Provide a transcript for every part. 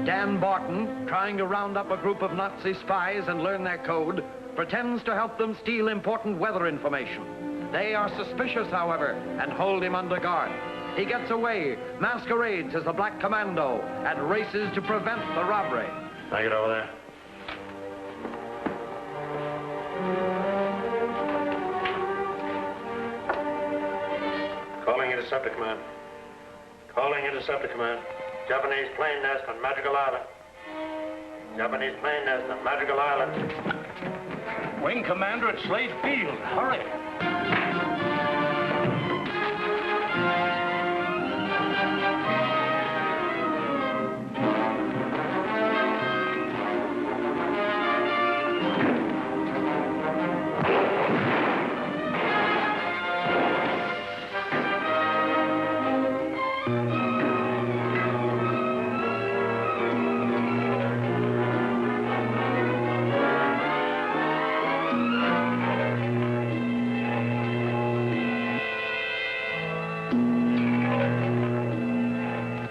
Dan Barton, trying to round up a group of Nazi spies and learn their code, pretends to help them steal important weather information. They are suspicious, however, and hold him under guard. He gets away, masquerades as the Black Commando, and races to prevent the robbery. Now get over there. Calling interceptor command. Calling interceptor command. Japanese plane nest on Magical Island. Japanese plane nest on Magical Island. Wing commander at Slade Field. Hurry.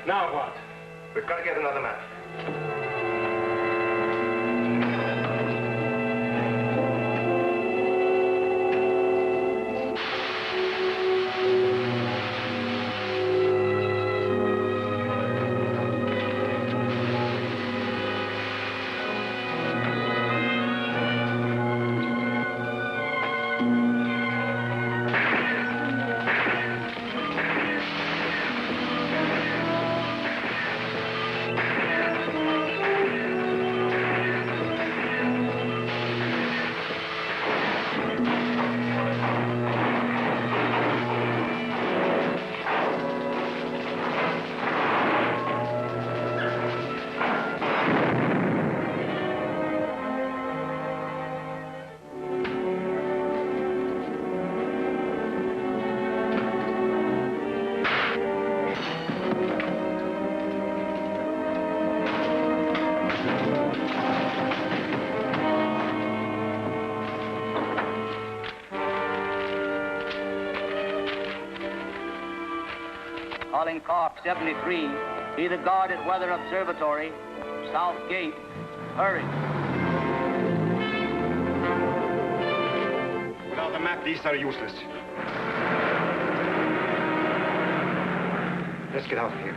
Now what? We've got to get another map. Calling Corp 73, be the guard at Weather Observatory, South Gate. Hurry. Without the map, these are useless. Let's get out of here.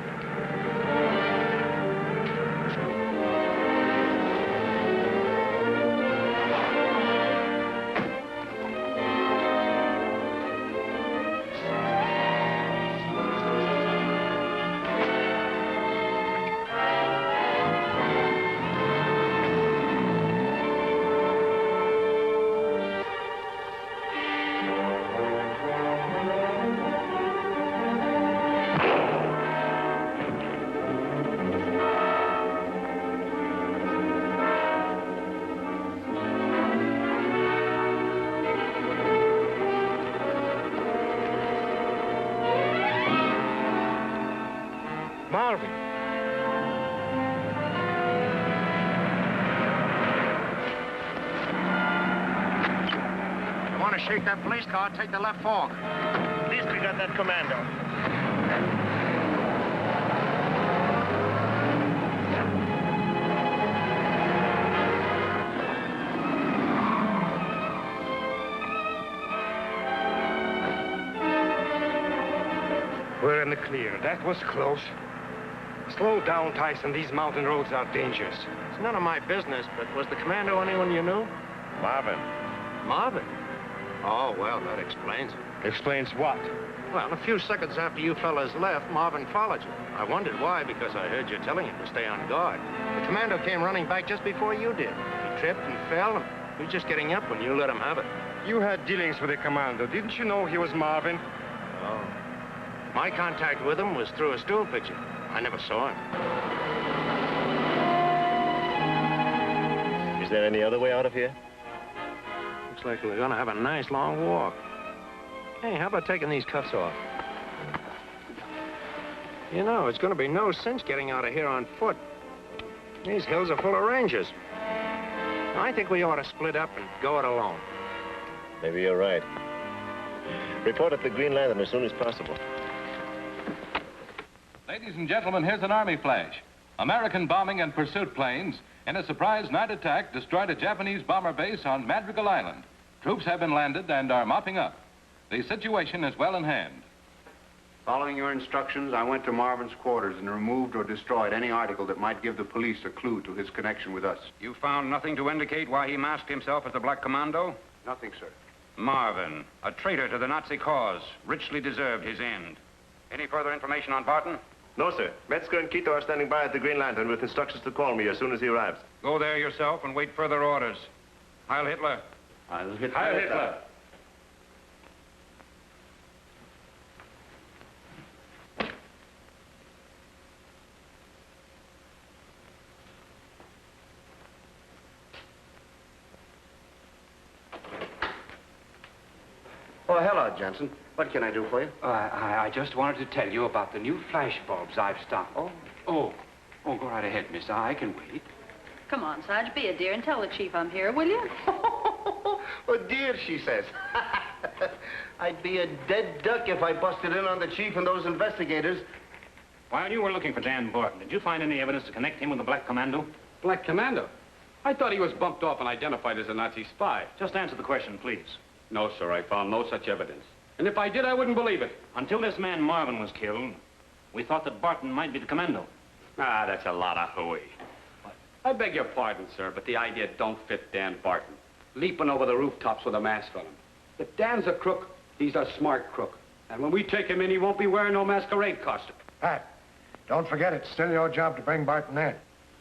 Marvin. You want to shake that police car, take the left fork. At least we got that commando. We're in the clear. That was close. Slow down, Tyson. These mountain roads are dangerous. It's none of my business, but was the commando anyone you knew? Marvin. Marvin? Oh, well, that explains it. Explains what? Well, a few seconds after you fellas left, Marvin followed you. I wondered why, because I heard you telling him to stay on guard. The commando came running back just before you did. He tripped and fell, and he was just getting up when you let him have it. You had dealings with the commando. Didn't you know he was Marvin? Oh. My contact with him was through a stool pigeon. I never saw him. Is there any other way out of here? Looks like we're gonna have a nice long walk. Hey, how about taking these cuffs off? You know, it's gonna be no cinch getting out of here on foot. These hills are full of rangers. I think we ought to split up and go it alone. Maybe you're right. Report at the Green Lantern as soon as possible. Ladies and gentlemen, here's an Army flash. American bombing and pursuit planes, in a surprise night attack, destroyed a Japanese bomber base on Madrigal Island. Troops have been landed and are mopping up. The situation is well in hand. Following your instructions, I went to Marvin's quarters and removed or destroyed any article that might give the police a clue to his connection with us. You found nothing to indicate why he masked himself as the Black Commando? Nothing, sir. Marvin, a traitor to the Nazi cause, richly deserved his end. Any further information on Barton? No, sir. Metzger and Quito are standing by at the Green Lantern with instructions to call me as soon as he arrives. Go there yourself and wait further orders. Heil Hitler. Heil Hitler. Heil Hitler. Oh, hello, Jensen. What can I do for you? I just wanted to tell you about the new flash bulbs I've stocked. Oh, go right ahead, miss. I can wait. Come on, Sarge, be a dear and tell the chief I'm here, will you? Oh, dear, she says. I'd be a dead duck if I busted in on the chief and those investigators. While you were looking for Dan Barton, did you find any evidence to connect him with the Black Commando? Black Commando? I thought he was bumped off and identified as a Nazi spy. Just answer the question, please. No, sir, I found no such evidence. And if I did, I wouldn't believe it. Until this man Marvin was killed, we thought that Barton might be the commando. Ah, that's a lot of hooey. I beg your pardon, sir, but the idea don't fit Dan Barton. Leaping over the rooftops with a mask on him. If Dan's a crook, he's a smart crook. And when we take him in, he won't be wearing no masquerade costume. Pat, don't forget it's still your job to bring Barton in.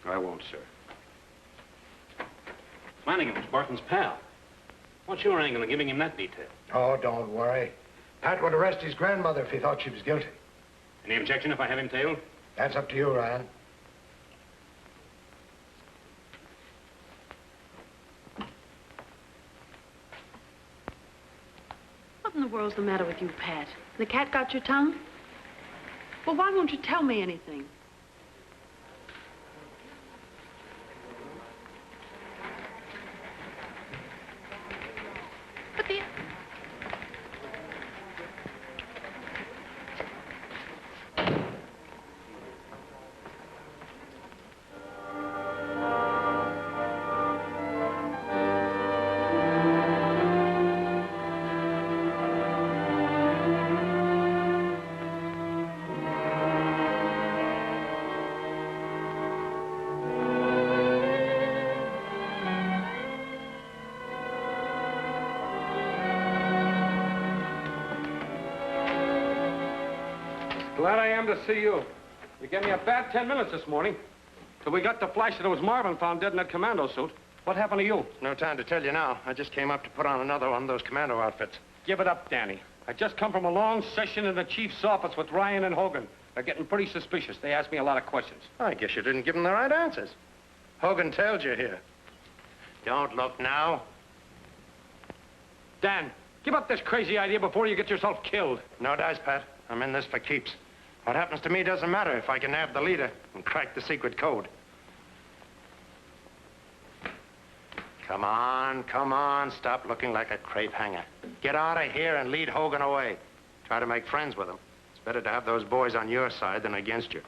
I won't, sir. Flanagan was Barton's pal. What's your angle in giving him that detail? Oh, don't worry. Pat would arrest his grandmother if he thought she was guilty. Any objection if I have him tailed? That's up to you, Ryan. What in the world's the matter with you, Pat? The cat got your tongue? Well, why won't you tell me anything? But the... Glad I am to see you. You gave me a bad 10 minutes this morning. Till we got the flash that it was Marvin found dead in that commando suit. What happened to you? No time to tell you now. I just came up to put on another one of those commando outfits. Give it up, Danny. I just come from a long session in the chief's office with Ryan and Hogan. They're getting pretty suspicious. They asked me a lot of questions. I guess you didn't give them the right answers. Hogan told you here. Don't look now. Dan, give up this crazy idea before you get yourself killed. No dice, Pat. I'm in this for keeps. What happens to me doesn't matter if I can nab the leader and crack the secret code. Come on, stop looking like a crepe hanger. Get out of here and lead Hogan away. Try to make friends with him. It's better to have those boys on your side than against you.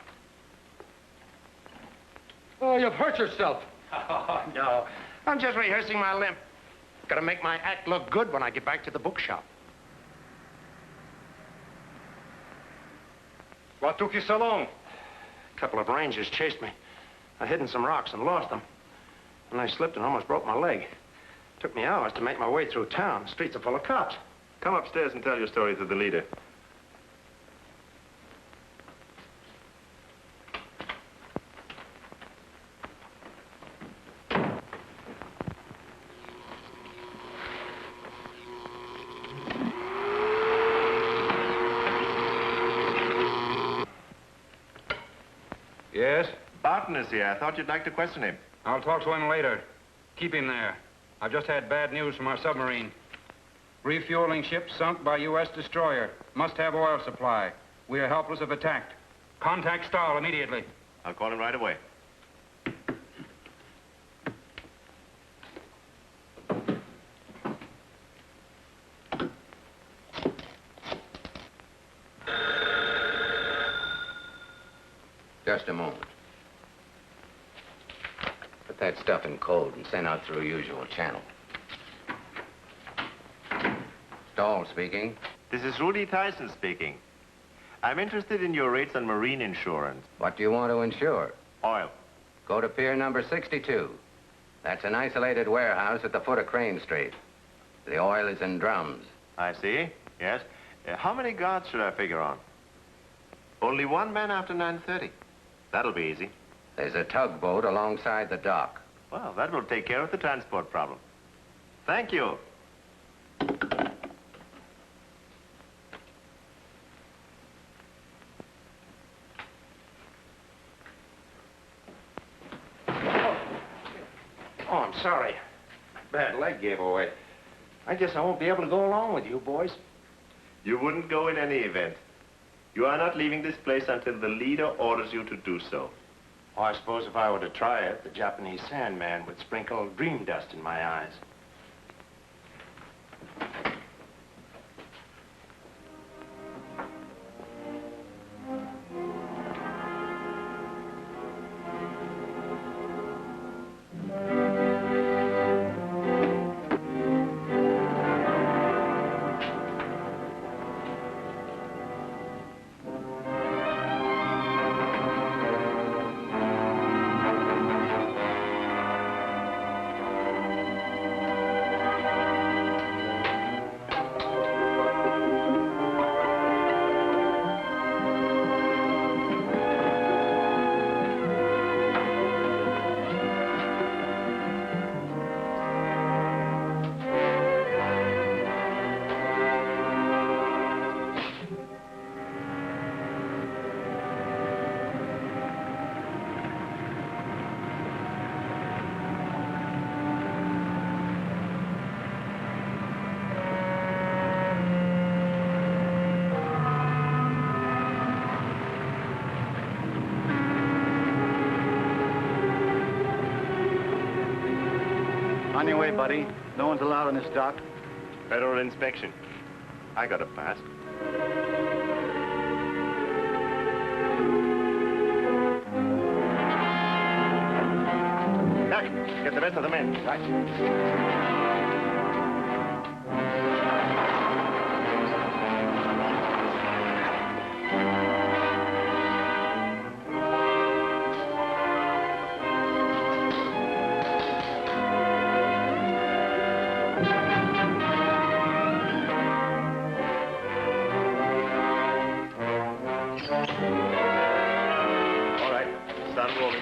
Oh, you've hurt yourself. Oh, no. I'm just rehearsing my limp. Gotta make my act look good when I get back to the bookshop. What took you so long? A couple of rangers chased me. I hid in some rocks and lost them. And I slipped and almost broke my leg. Took me hours to make my way through town. The streets are full of cops. Come upstairs and tell your story to the leader. Yes? Barton is here. I thought you'd like to question him. I'll talk to him later. Keep him there. I've just had bad news from our submarine. Refueling ship sunk by U.S. destroyer. Must have oil supply. We are helpless if attacked. Contact Stahl immediately. I'll call him right away. Just a moment. Put that stuff in code and send out through usual channel. Stahl speaking. This is Rudy Tyson speaking. I'm interested in your rates on marine insurance. What do you want to insure? Oil. Go to pier number 62. That's an isolated warehouse at the foot of Crane Street. The oil is in drums. I see. Yes. How many guards should I figure on? Only one man after 9:30. That'll be easy. There's a tugboat alongside the dock. Well, that will take care of the transport problem. Thank you. Oh, I'm sorry. My bad leg gave away. I guess I won't be able to go along with you boys. You wouldn't go in any event. You are not leaving this place until the leader orders you to do so. Oh, I suppose if I were to try it, the Japanese Sandman would sprinkle dream dust in my eyes. On your way, buddy. No one's allowed on this dock. Federal inspection. I got a pass. Jack, get the rest of the men. Right. All right, start rolling.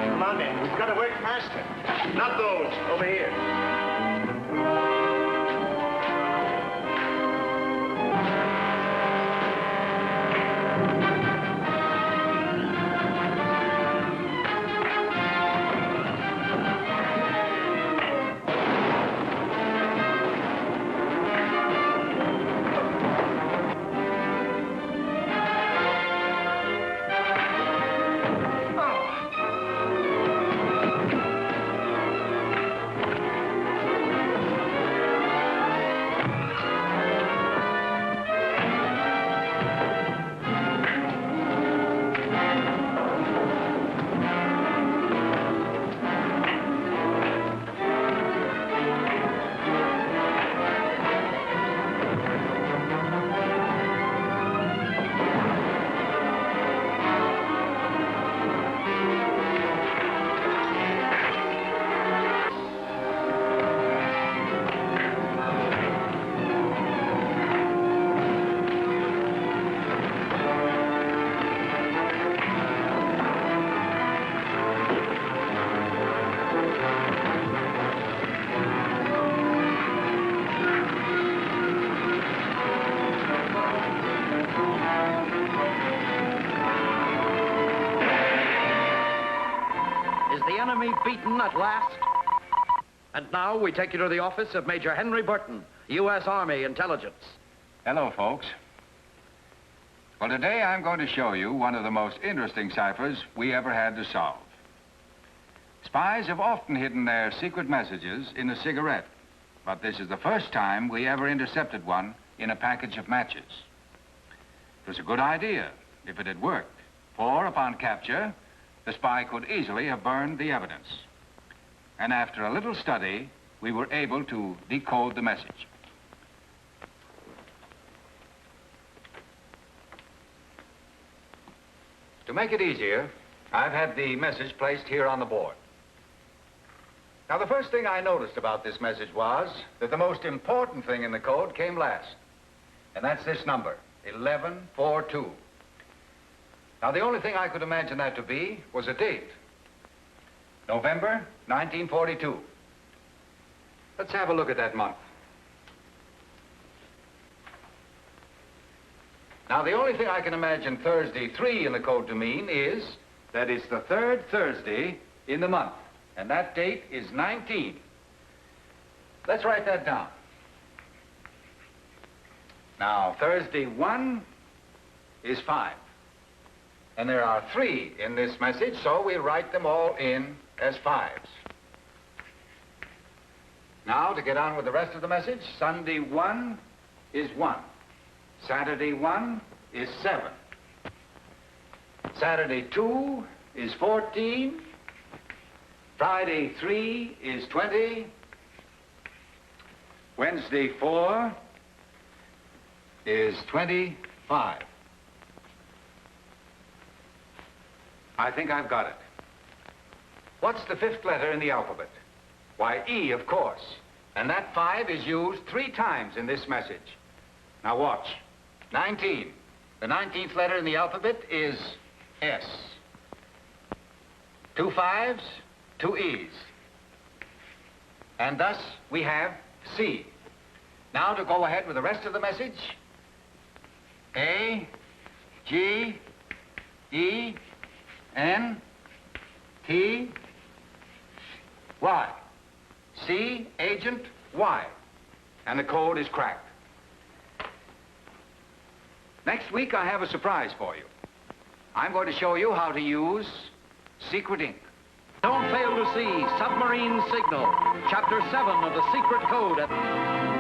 Come on, then. We've got to work faster. Not those. Over here. Is the enemy beaten at last? And now we take you to the office of Major Henry Burton, U.S. Army Intelligence. Hello, folks. Well, today I'm going to show you one of the most interesting ciphers we ever had to solve. Spies have often hidden their secret messages in a cigarette, but this is the first time we ever intercepted one in a package of matches. It was a good idea if it had worked, for upon capture, the spy could easily have burned the evidence. And after a little study, we were able to decode the message. To make it easier, I've had the message placed here on the board. Now, the first thing I noticed about this message was that the most important thing in the code came last. And that's this number, 1142. Now, the only thing I could imagine that to be was a date. November 1942. Let's have a look at that month. Now, the only thing I can imagine Thursday 3 in the code to mean is that it's the third Thursday in the month, and that date is 19. Let's write that down. Now, Thursday 1 is 5. And there are 3 in this message, so we write them all in as 5s. Now, to get on with the rest of the message, Sunday 1 is 1. Saturday 1 is 7. Saturday 2 is 14. Friday 3 is 20. Wednesday 4 is 25. I think I've got it. What's the 5th letter in the alphabet? Why, E, of course. And that 5 is used 3 times in this message. Now watch. 19. The 19th letter in the alphabet is S. 2 5s, 2 E's. And thus we have C. Now to go ahead with the rest of the message. A, G, E, N, T, Y. C, Agent, Y. And the code is cracked. Next week, I have a surprise for you. I'm going to show you how to use secret ink. Don't fail to see Submarine Signal, Chapter 7 of the Secret Code at